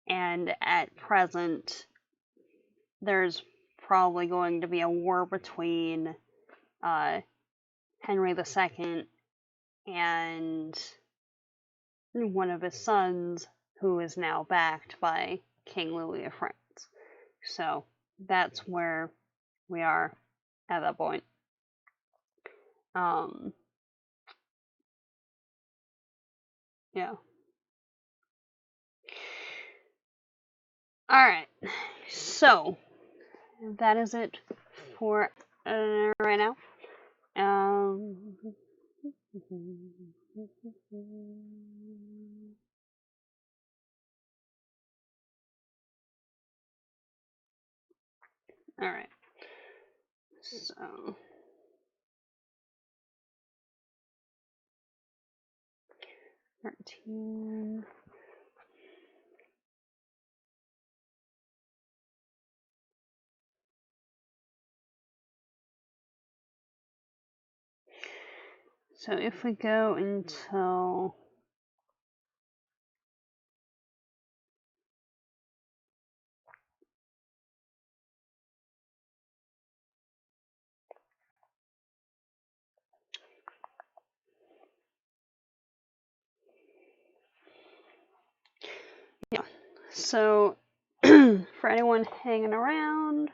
and at present there's probably going to be a war between Henry II and one of his sons, who is now backed by King Louis of France. So that's where we are at that point. Yeah. Alright, so that is it for right now. Alright, so 13. So if we go until yeah, so for anyone hanging around,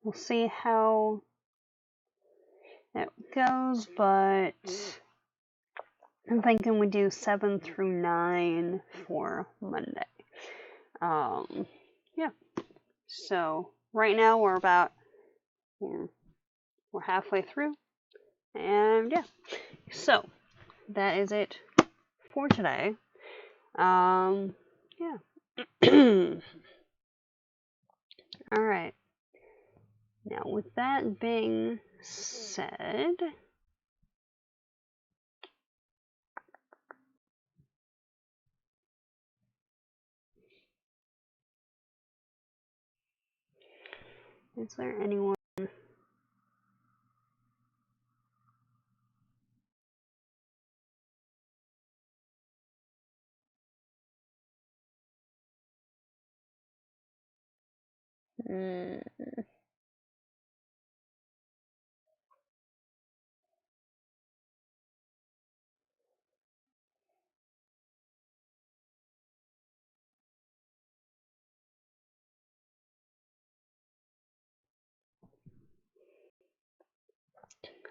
we'll see how it goes, but I'm thinking we do 7 through 9 for Monday. Yeah. So right now we're halfway through, and yeah. So that is it for today. Yeah. All right. Now, with that being said, is there anyone?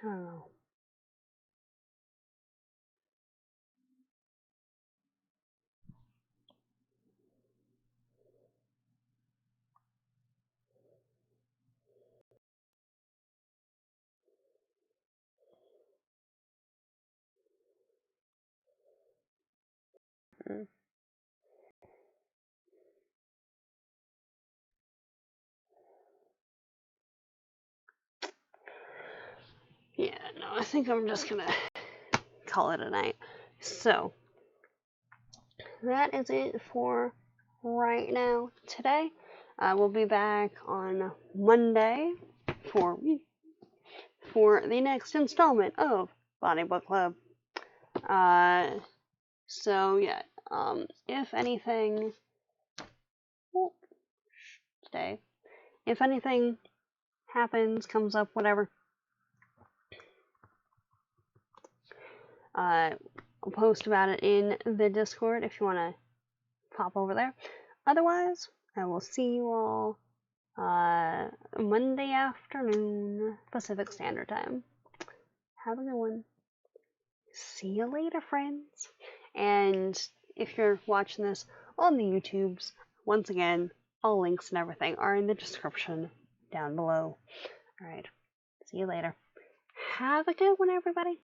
I don't know. Yeah, no, I think I'm just gonna call it a night. So that is it for right now today. We'll be back on Monday for the next installment of Botany Book Club. So yeah, if anything, if anything happens, comes up, whatever, I'll post about it in the Discord if you want to pop over there. Otherwise, I will see you all Monday afternoon, Pacific Standard Time. Have a good one. See you later, friends. And if you're watching this on the YouTubes, once again, all links and everything are in the description down below. Alright, see you later. Have a good one, everybody.